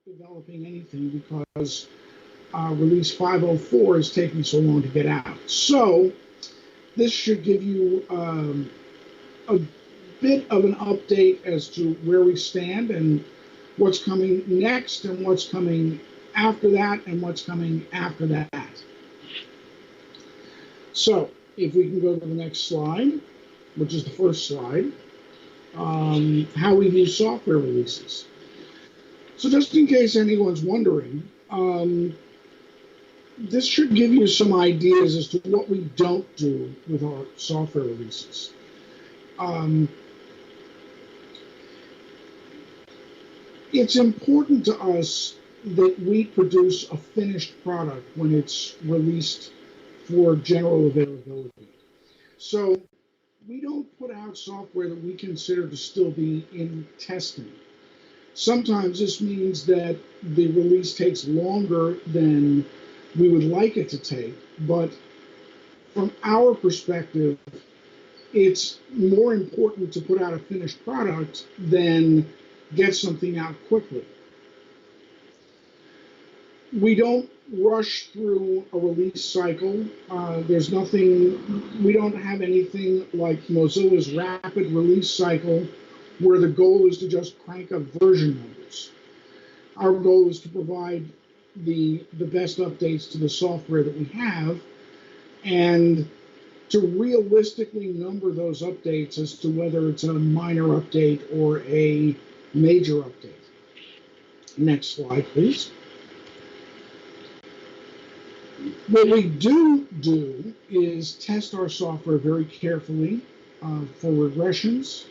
developing anything because release 504 is taking so long to get out. So this should give you a bit of an update as to where we stand and what's coming next and what's coming after that and what's coming after that. So if we can go to the next slide, which is the first slide, how we use software releases. So just in case anyone's wondering, this should give you some ideas as to what we don't do with our software releases. It's important to us that we produce a finished product when it's released for general availability. So we don't put out software that we consider to still be in testing. Sometimes this means that the release takes longer than we would like it to take, but from our perspective, it's more important to put out a finished product than get something out quickly. We don't rush through a release cycle. There's nothing, we don't have anything like Mozilla's rapid release cycle where the goal is to just crank up version numbers. Our goal is to provide the best updates to the software that we have and to realistically number those updates as to whether it's a minor update or a major update. Next slide, please. What we do is test our software very carefully for regressions.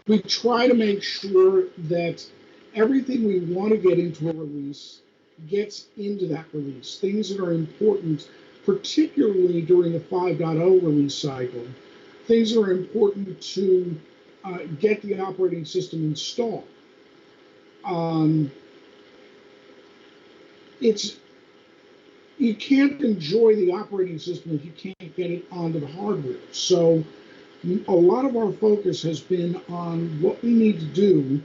We try to make sure that everything we want to get into a release gets into that release. Things that are important, particularly during the 5.0 release cycle, things that are important to get the operating system installed. You can't enjoy the operating system if you can't get it onto the hardware. So a lot of our focus has been on what we need to do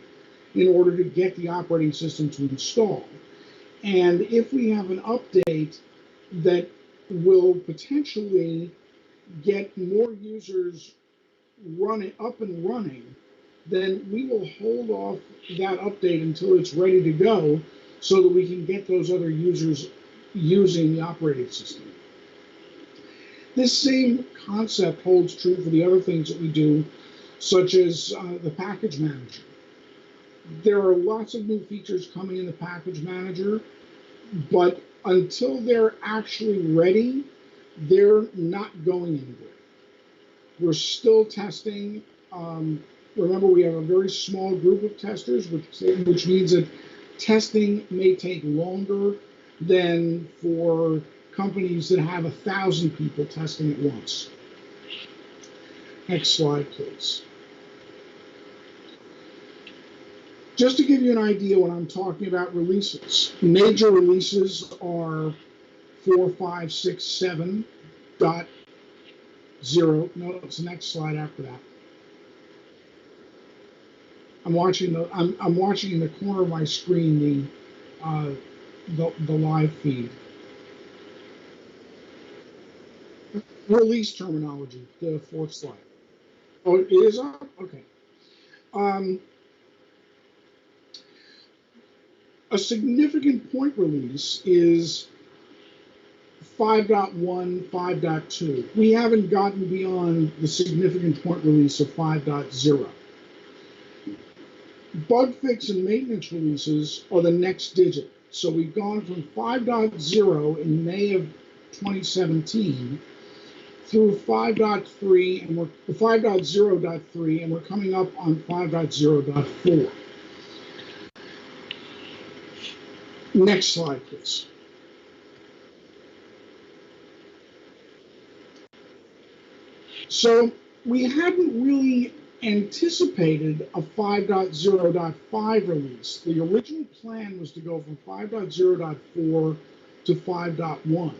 in order to get the operating system to install. And if we have an update that will potentially get more users up and running, then we will hold off that update until it's ready to go so that we can get those other users using the operating system. This same concept holds true for the other things that we do, such as the package manager. There are lots of new features coming in the package manager, but until they're actually ready, they're not going anywhere. We're still testing. Remember, we have a very small group of testers, which means that testing may take longer than for companies that have 1,000 people testing at once. Next slide, please. Just to give you an idea when I'm talking about releases, major releases are 4, 5, 6, 7.0. No, it's the next slide after that. I'm watching in the corner of my screen the live feed. Release terminology, the fourth slide. Oh, it is up? Okay. A significant point release is 5.1, 5.2. We haven't gotten beyond the significant point release of 5.0. Bug fix and maintenance releases are the next digit. So we've gone from 5.0 in May of 2017 through 5.3 and we're 5.0.3 and we're coming up on 5.0.4. Next slide, please. So we hadn't really anticipated a 5.0.5 release. The original plan was to go from 5.0.4 to 5.1.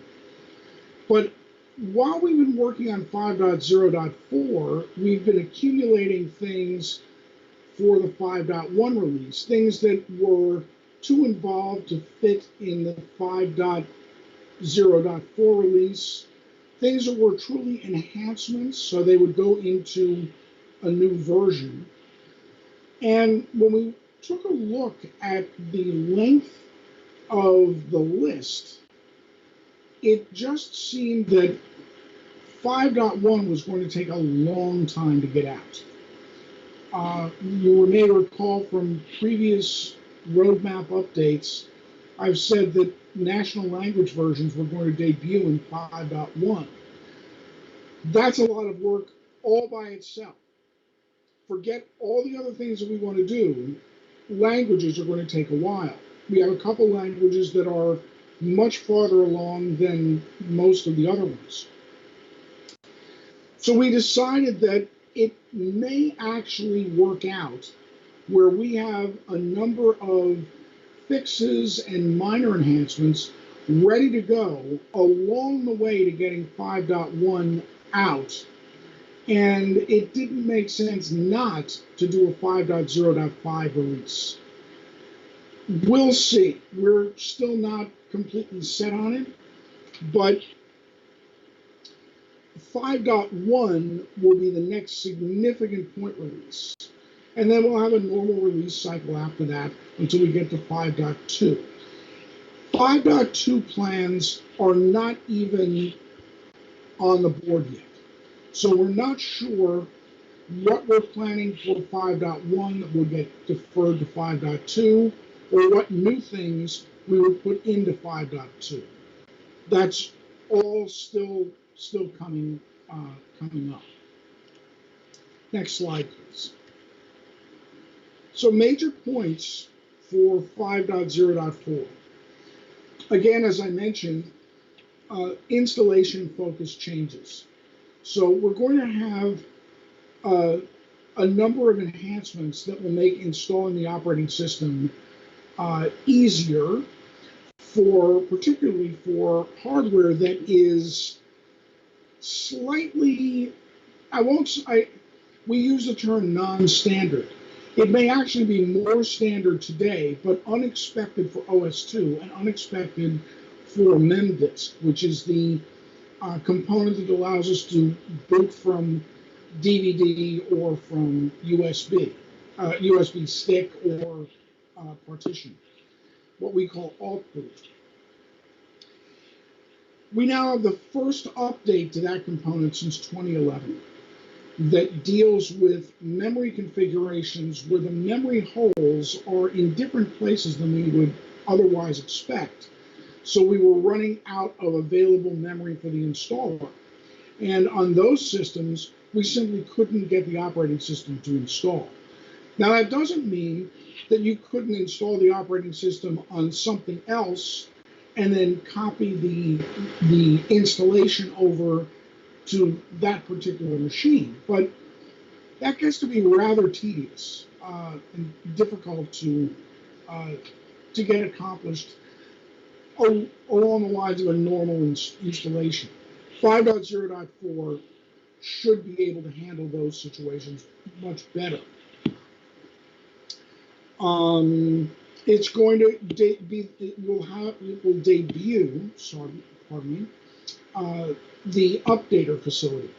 But while we've been working on 5.0.4, we've been accumulating things for the 5.1 release, things that were too involved to fit in the 5.0.4 release, things that were truly enhancements, so they would go into a new version. And when we took a look at the length of the list, it just seemed that 5.1 was going to take a long time to get out. You may recall from previous roadmap updates, I've said that national language versions were going to debut in 5.1. That's a lot of work all by itself. Forget all the other things that we want to do. Languages are going to take a while. We have a couple languages that are much farther along than most of the other ones. So we decided that it may actually work out where we have a number of fixes and minor enhancements ready to go along the way to getting 5.1 out. And it didn't make sense not to do a 5.0.5 release. We'll see. We're still not completely set on it, but 5.1 will be the next significant point release. And then we'll have a normal release cycle after that until we get to 5.2. 5.2 plans are not even on the board yet. So we're not sure what we're planning for 5.1 that will get deferred to 5.2, or what new things we would put into 5.2. That's all still coming up. Next slide, please. So major points for 5.0.4. Again, as I mentioned, installation focus changes. So we're going to have a number of enhancements that will make installing the operating system easier, particularly for hardware that is slightly, we use the term non-standard. It may actually be more standard today, but unexpected for OS2 and unexpected for MemDisk, which is the component that allows us to boot from DVD or from USB stick or partition, what we call alt boot. We now have the first update to that component since 2011 that deals with memory configurations where the memory holes are in different places than we would otherwise expect. So we were running out of available memory for the installer. And on those systems, we simply couldn't get the operating system to install. Now, that doesn't mean that you couldn't install the operating system on something else and then copy the installation over to that particular machine. But that gets to be rather tedious and difficult to get accomplished along the lines of a normal installation. 5.0.4 should be able to handle those situations much better. It's going to it will debut, the updater facility.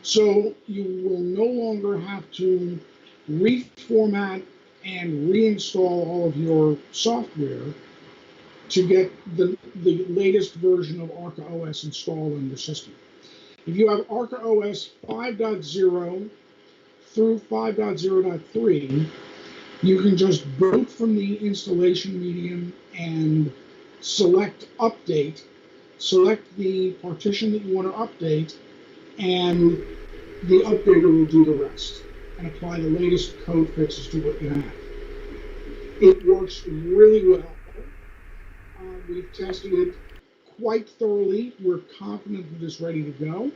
So you will no longer have to reformat and reinstall all of your software to get the latest version of ArcaOS installed on your system. If you have ArcaOS 5.0 through 5.0.3, you can just boot from the installation medium and select update, select the partition that you want to update, and the updater will do the rest and apply the latest code fixes to what you have. It works really well. We've tested it quite thoroughly. We're confident that it's ready to go.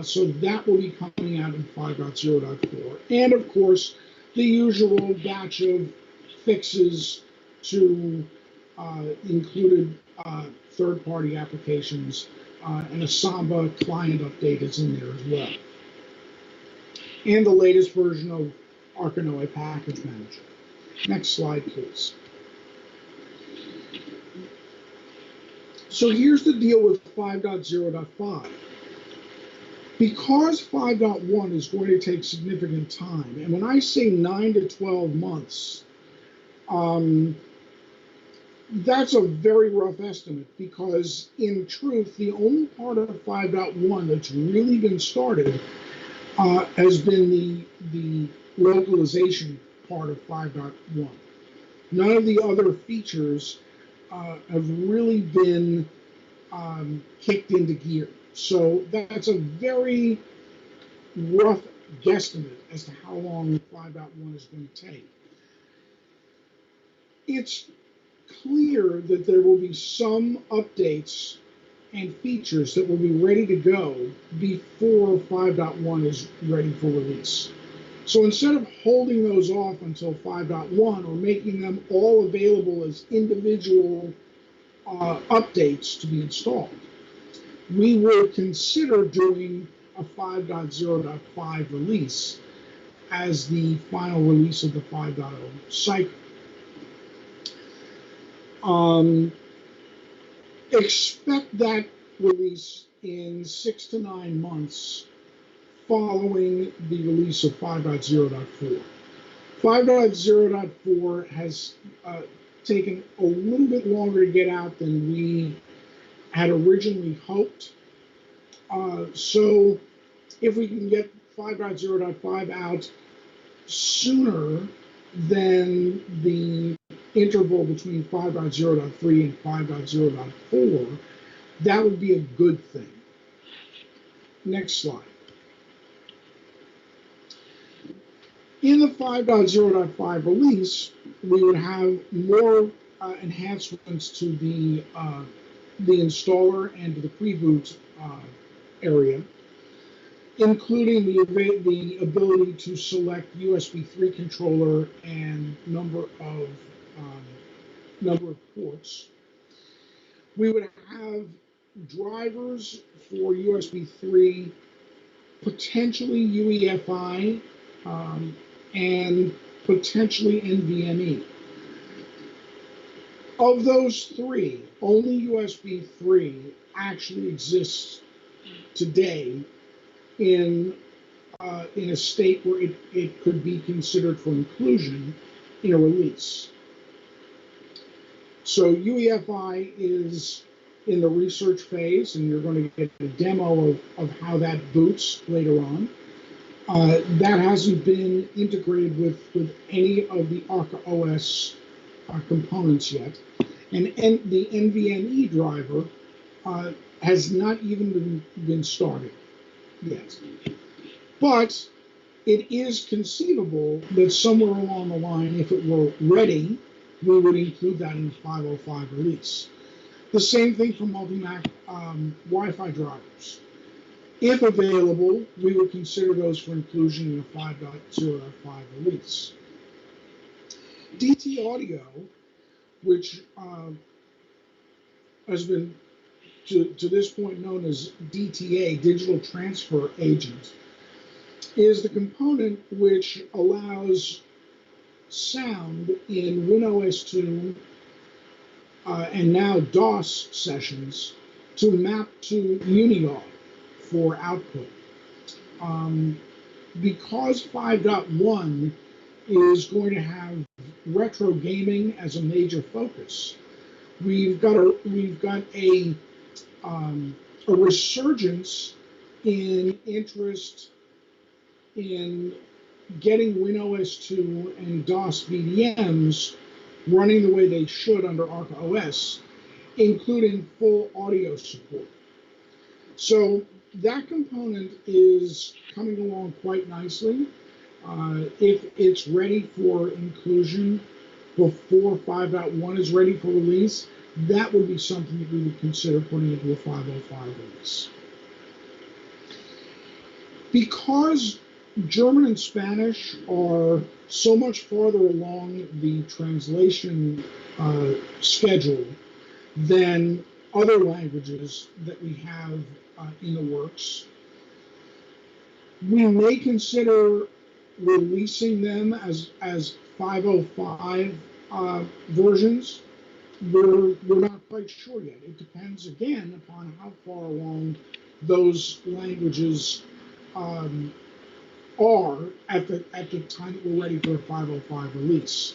So that will be coming out in 5.0.4. And of course, the usual batch of fixes to included third-party applications, and a Samba client update is in there as well. And the latest version of Arca Noae Package Manager. Next slide, please. So here's the deal with 5.0.5. Because 5.1 is going to take significant time, and when I say 9 to 12 months, that's a very rough estimate, because in truth, the only part of 5.1 that's really been started has been the localization part of 5.1. None of the other features have really been kicked into gear. So that's a very rough guesstimate as to how long 5.1 is going to take. It's clear that there will be some updates and features that will be ready to go before 5.1 is ready for release. So instead of holding those off until 5.1 or making them all available as individual updates to be installed, we will consider doing a 5.0.5 release as the final release of the 5.0 cycle. Expect that release in 6 to 9 months following the release of 5.0.4. 5.0.4 has taken a little bit longer to get out than we had originally hoped. So if we can get 5.0.5 out sooner than the interval between 5.0.3 and 5.0.4, that would be a good thing. Next slide. In the 5.0.5 release, we would have more enhancements to the installer and to the pre-boot area, including the ability to select USB 3 controller and number of ports. We would have drivers for USB 3, potentially UEFI, and potentially NVMe. Of those three, only USB 3 actually exists today in a state where it could be considered for inclusion in a release. So UEFI is in the research phase, and you're going to get a demo of how that boots later on. That hasn't been integrated with any of the ArcaOS components yet. And the NVMe driver has not even been started yet. But it is conceivable that somewhere along the line, if it were ready, we would include that in the 5.05 release. The same thing for multi-MAC Wi-Fi drivers. If available, we would consider those for inclusion in the 5.0.5 release. DT Audio, which has been to this point known as DTA, Digital Transfer Agent, is the component which allows sound in WinOS 2 and now DOS sessions to map to UniAud for output. Because 5.1 is going to have retro gaming as a major focus, we've got a resurgence in interest in getting WinOS 2 and DOS VDMs running the way they should under ArcaOS, including full audio support. So that component is coming along quite nicely. If it's ready for inclusion before 5.1 is ready for release, that would be something that we would consider putting into a 5.05 release. Because German and Spanish are so much farther along the translation schedule than other languages that we have in the works, we may consider releasing them as 505 versions. We're not quite sure yet. It depends again upon how far along those languages are at the time that we're ready for a 505 release.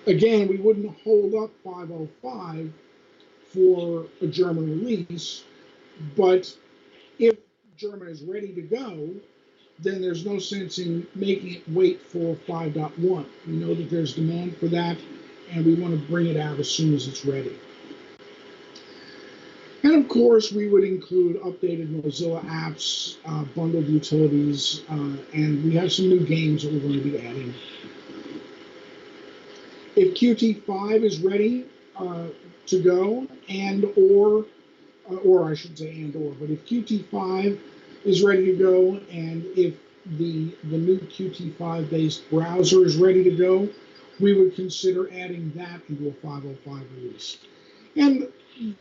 Again, we wouldn't hold up 505 for a German release, but if German is ready to go, then there's no sense in making it wait for 5.1. We know that there's demand for that, and we want to bring it out as soon as it's ready. And of course, we would include updated Mozilla apps, bundled utilities, and we have some new games that we're going to be adding. If Qt5 is ready to go, or I should say but if Qt5 is ready to go, and if the new Qt5 based browser is ready to go, we would consider adding that into a 505 release. And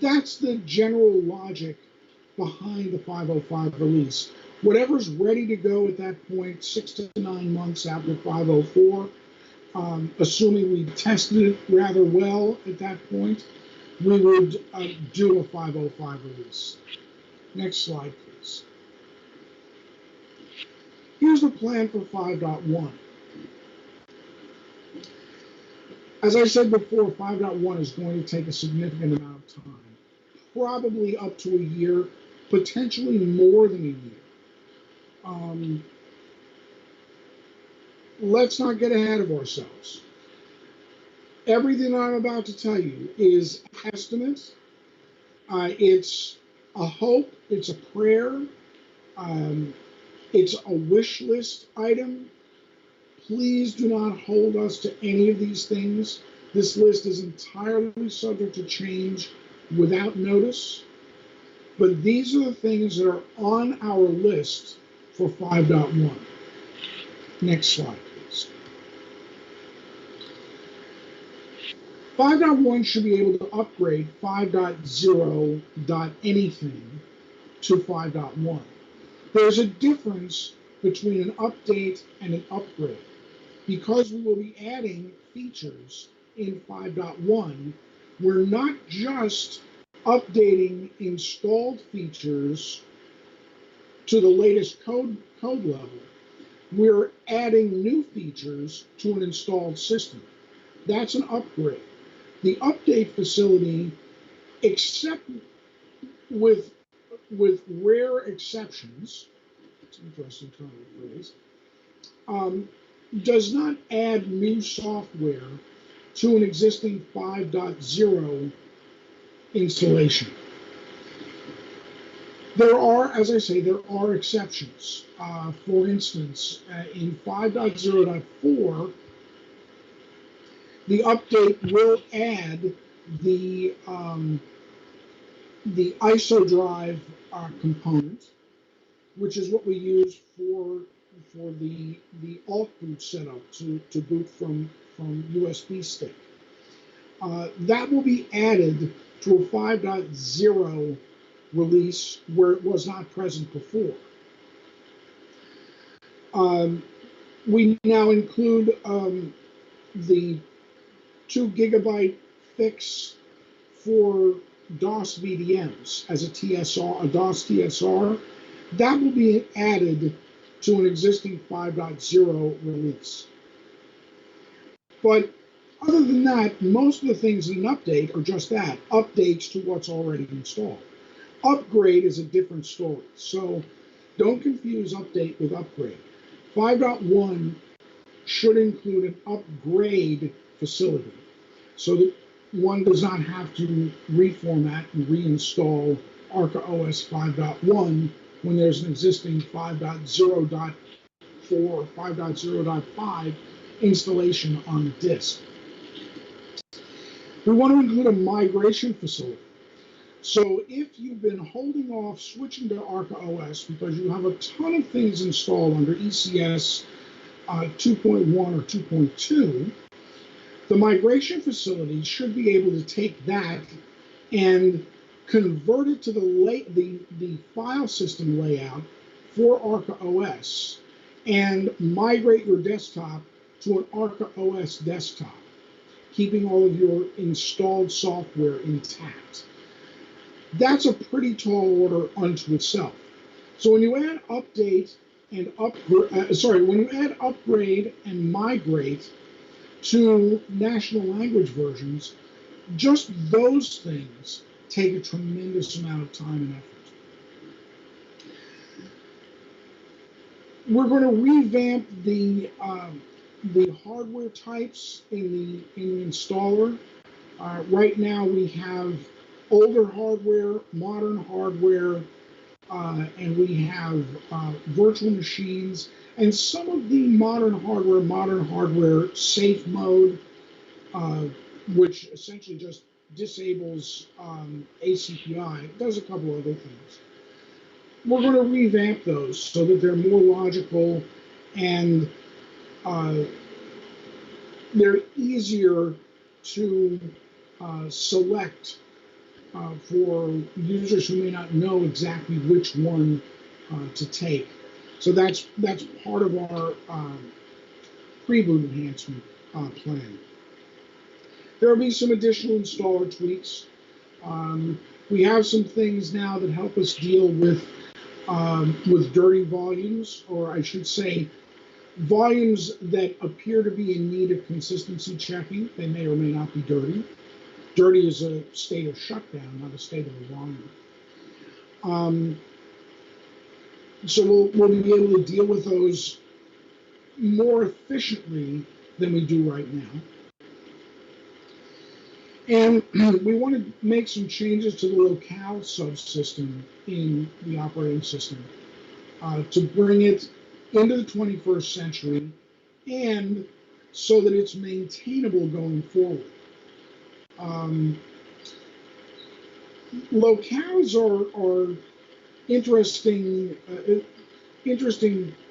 that's the general logic behind the 505 release. Whatever's ready to go at that point, 6 to 9 months after 504, assuming we tested it rather well at that point, we would do a 505 release. Next slide, please. Here's the plan for 5.1. As I said before, 5.1 is going to take a significant amount of time, probably up to a year, potentially more than a year. Let's not get ahead of ourselves. Everything I'm about to tell you is estimates. It's a hope, it's a prayer, it's a wish list item. Please do not hold us to any of these things. This list is entirely subject to change without notice. But these are the things that are on our list for 5.1. Next slide, please. 5.1 should be able to upgrade 5.0 anything to 5.1. There's a difference between an update and an upgrade. Because we will be adding features in 5.1, we're not just updating installed features to the latest code level. We're adding new features to an installed system. That's an upgrade. The update facility, except with rare exceptions, it's an interesting turn of phrase, does not add new software to an existing 5.0 installation. There are, as I say, there are exceptions. For instance, in 5.0.4, the update will add the ISO drive component, which is what we use for the alt boot setup to boot from USB stick. That will be added to a 5.0 release where it was not present before. We now include the 2 GB fix for DOS VDMs as a TSR, a DOS TSR. That will be added to an existing 5.0 release. But other than that, most of the things in an update are just that, updates to what's already installed. Upgrade is a different story, so don't confuse update with upgrade. 5.1 should include an upgrade facility so that one does not have to reformat and reinstall ArcaOS 5.1 when there's an existing 5.0.4 or 5.0.5 installation on the disk. We want to include a migration facility. So if you've been holding off switching to ArcaOS because you have a ton of things installed under ECS 2.1 or 2.2, the migration facility should be able to take that and convert it to the file system layout for ArcaOS and migrate your desktop to an ArcaOS desktop, keeping all of your installed software intact. That's a pretty tall order unto itself. So when you add update and when you add upgrade and migrate to national language versions, just those things take a tremendous amount of time and effort. We're going to revamp the hardware types in the installer. Right now we have older hardware, modern hardware, and we have virtual machines, and some of the modern hardware safe mode, which essentially just disables ACPI. It does a couple other things. We're going to revamp those so that they're more logical and they're easier to select for users who may not know exactly which one to take. So that's part of our pre-boot enhancement plan. There will be some additional installer tweaks. We have some things now that help us deal with dirty volumes, or I should say, volumes that appear to be in need of consistency checking. They may or may not be dirty. Dirty is a state of shutdown, not a state of a volume. So we'll be able to deal with those more efficiently than we do right now. And we want to make some changes to the locale subsystem in the operating system to bring it into the 21st century and so that it's maintainable going forward. Locales are interesting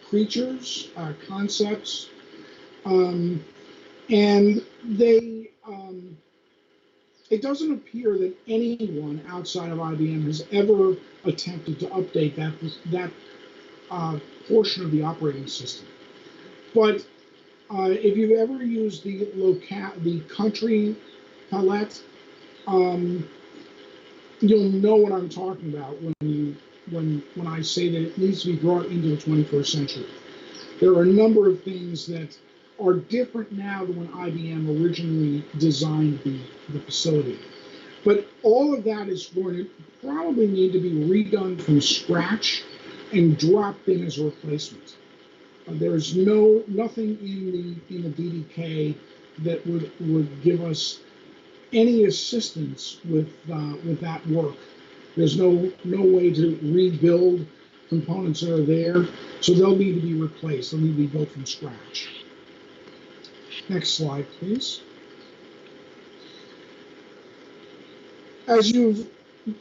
creatures, concepts, and they it doesn't appear that anyone outside of IBM has ever attempted to update that portion of the operating system. But if you've ever used the country palette, you'll know what I'm talking about when I say that it needs to be brought into the 21st century. There are a number of things that are different now than when IBM originally designed the facility. But all of that is going to probably need to be redone from scratch and dropped in as a replacement. There's nothing in the DDK that would give us any assistance with that work. There's no way to rebuild components that are there, so they'll need to be replaced. They'll need to be built from scratch. Next slide, please. As you've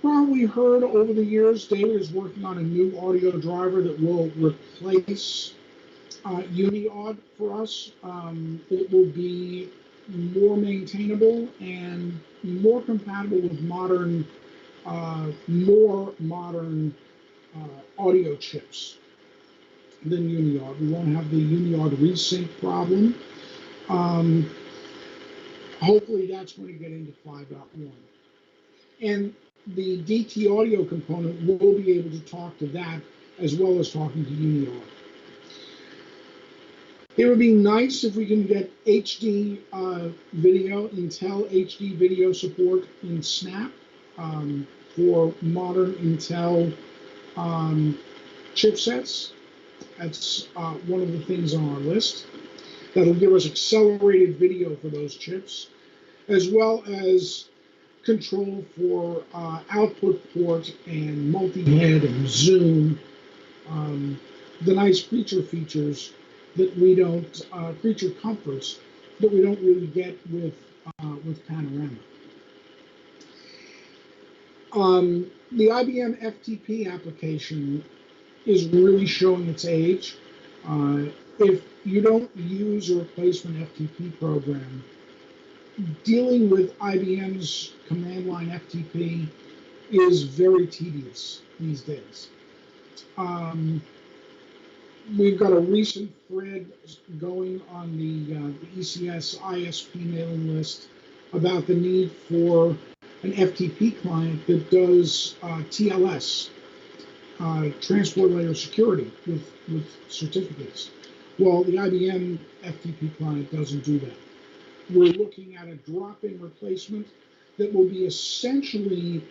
probably heard over the years, David is working on a new audio driver that will replace UniAud for us. It will be more maintainable and more compatible with more modern audio chips than UniAud. We won't have the UniAud resync problem. Hopefully that's going to get into 5.1. And the DT audio component will be able to talk to that as well as talking to UniAud. It would be nice if we can get HD video, Intel HD video support in Snap for modern Intel chipsets. That's one of the things on our list. That'll give us accelerated video for those chips, as well as control for output port and multi-head and zoom, the nice creature features that we don't, creature comforts that we don't really get with Panorama. The IBM FTP application is really showing its age. If you don't use a replacement FTP program, dealing with IBM's command line FTP is very tedious these days. We've got a recent thread going on the ECS ISP mailing list about the need for an FTP client that does TLS, transport layer security with certificates. Well, the IBM FTP client doesn't do that. We're looking at a drop-in replacement that will be essentially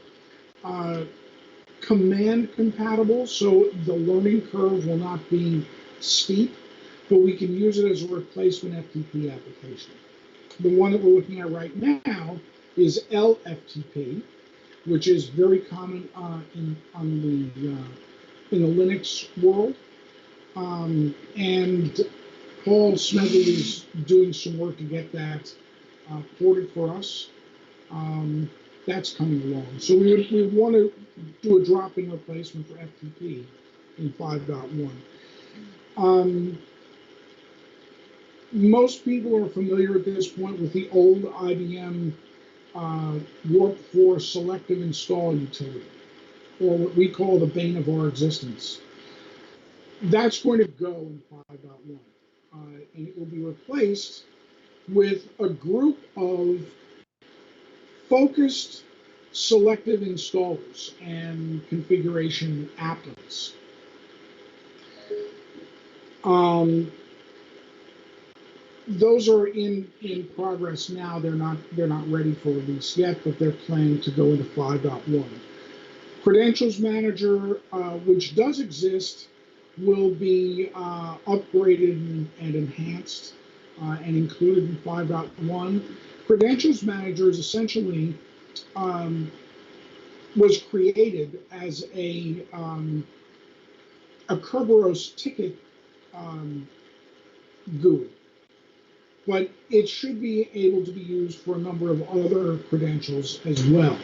command compatible, so the learning curve will not be steep, but we can use it as a replacement FTP application. The one that we're looking at right now is LFTP, which is very common in the Linux world, and Paul Smedley is doing some work to get that ported for us. That's coming along. So we want to do a drop-in replacement for FTP in 5.1. Most people are familiar at this point with the old IBM Warp 4 selective install utility, or what we call the bane of our existence. That's going to go in 5.1, and it will be replaced with a group of focused selective installers and configuration applets. Those are in progress now. They're not ready for release yet, but they're planning to go into 5.1. Credentials Manager, which does exist, will be upgraded and enhanced and included in 5.1. Credentials Manager is essentially was created as a Kerberos ticket GUI, but it should be able to be used for a number of other credentials as well,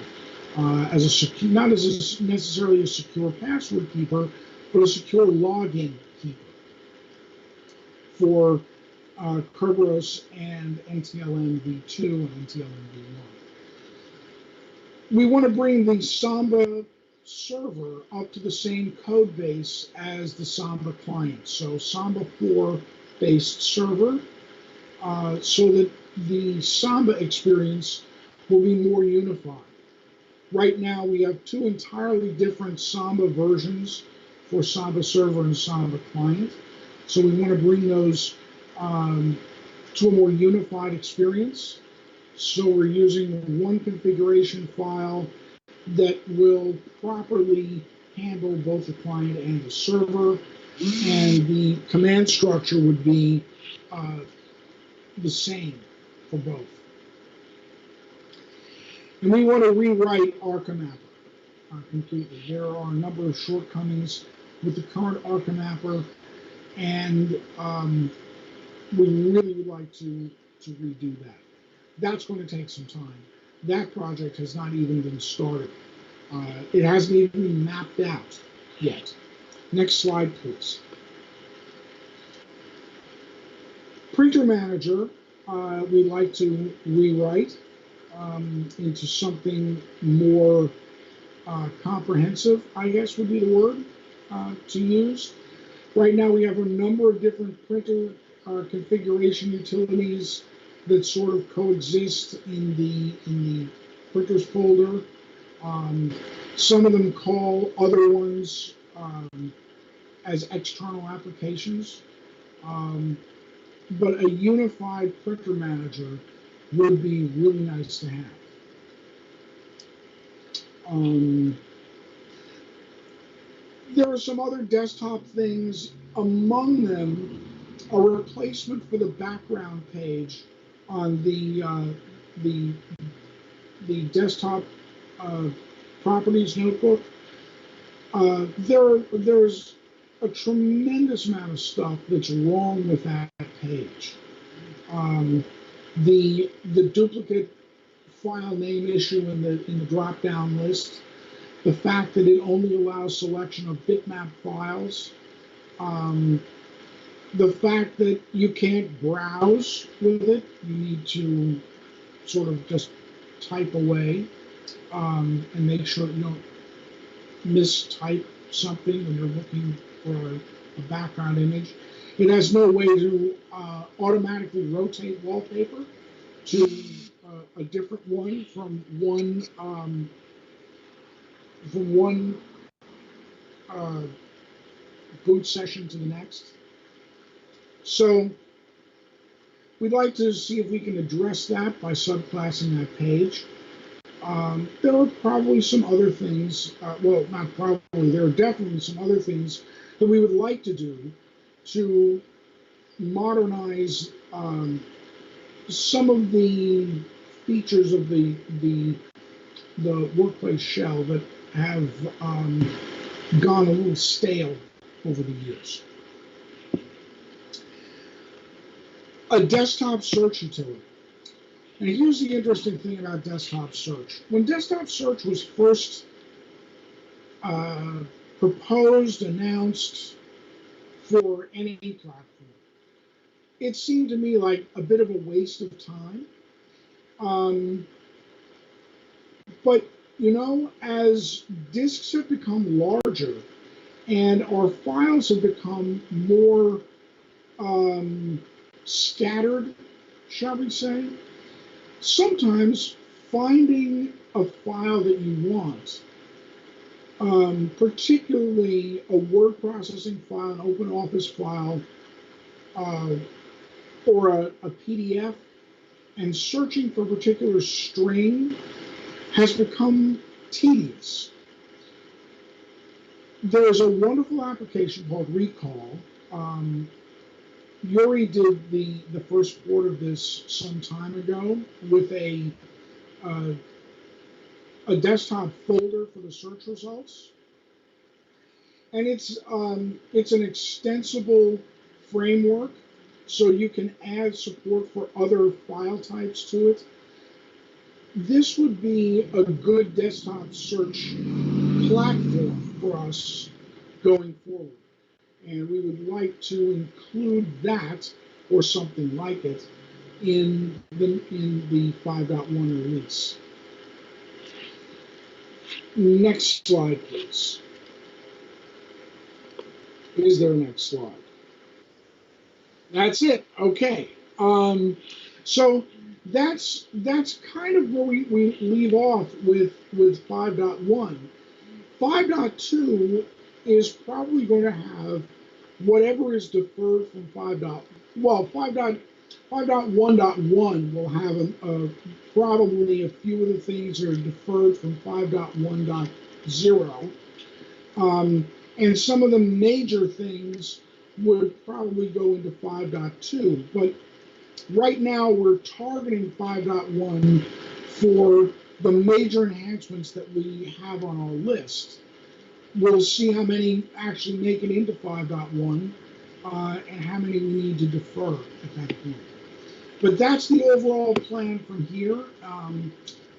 as a not as necessarily a secure password keeper, but a secure login keeper for Kerberos and NTLM v2 and NTLM v1. We want to bring the Samba server up to the same code base as the Samba client. So Samba 4 based server, so that the Samba experience will be more unified. Right now we have two entirely different Samba versions for Samba server and Samba client. So we want to bring those to a more unified experience. So we're using one configuration file that will properly handle both the client and the server, and the command structure would be the same for both. And we want to rewrite Arca Mapper completely. There are a number of shortcomings with the current Arca Mapper, and we really would like to redo that. That's going to take some time. That project has not even been started. It hasn't even been mapped out yet. Next slide, please. Printer Manager, we'd like to rewrite into something more comprehensive, I guess would be the word to use. Right now we have a number of different printer configuration utilities that sort of coexist in the printers folder. Some of them call other ones as external applications, but a unified printer manager would be really nice to have. There are some other desktop things, among them a replacement for the background page on the desktop properties notebook. There's a tremendous amount of stuff that's wrong with that page. The duplicate file name issue in the drop-down list, the fact that it only allows selection of bitmap files, the fact that you can't browse with it, you need to sort of just type away and make sure you don't mistype something when you're looking for a background image. It has no way to automatically rotate wallpaper to a different one from one boot session to the next. So we'd like to see if we can address that by subclassing that page. There are probably some other things, well, not probably, there are definitely some other things that we would like to do to modernize some of the features of the workplace shell that have gone a little stale over the years. A desktop search utility. And here's the interesting thing about desktop search. When desktop search was first proposed, announced for any platform, it seemed to me like a bit of a waste of time. But, you know, as disks have become larger and our files have become more scattered, shall we say, sometimes finding a file that you want, particularly a word processing file, an open office file, or a PDF, and searching for a particular string has become tedious. There's a wonderful application called Recall. Yuri did the first port of this some time ago with a desktop folder for the search results, and it's an extensible framework, so you can add support for other file types to it. This would be a good desktop search platform for us going forward. And we would like to include that or something like it in the 5.1 release. Next slide, please. Is there a next slide? That's it. Okay. So that's kind of where we leave off with 5.1. 5.2 is probably going to have whatever is deferred from 5.1.1 will have probably a few of the things that are deferred from 5.1.0. And some of the major things would probably go into 5.2. But right now we're targeting 5.1 for the major enhancements that we have on our list. We'll see how many actually make it into 5.1 and how many we need to defer at that point. But that's the overall plan from here.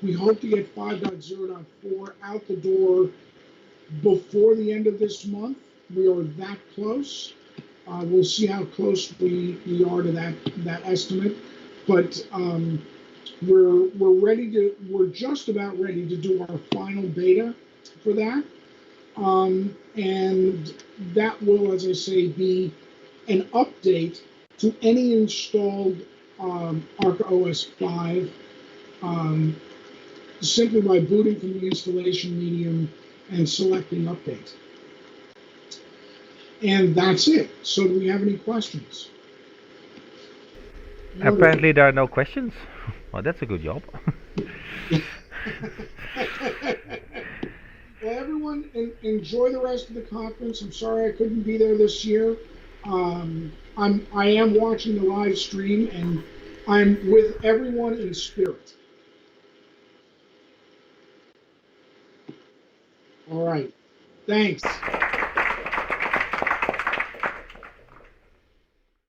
We hope to get 5.0.4 out the door before the end of this month. We are that close. We'll see how close we are to that estimate. But we're just about ready to do our final beta for that. And that will, as I say, be an update to any installed ArcaOS 5 simply by booting from the installation medium and selecting update. And that's it. So do we have any questions? Apparently there are no questions. Well, that's a good job. Well, everyone, enjoy the rest of the conference. I'm sorry I couldn't be there this year. I am watching the live stream, and I'm with everyone in spirit. All right. Thanks.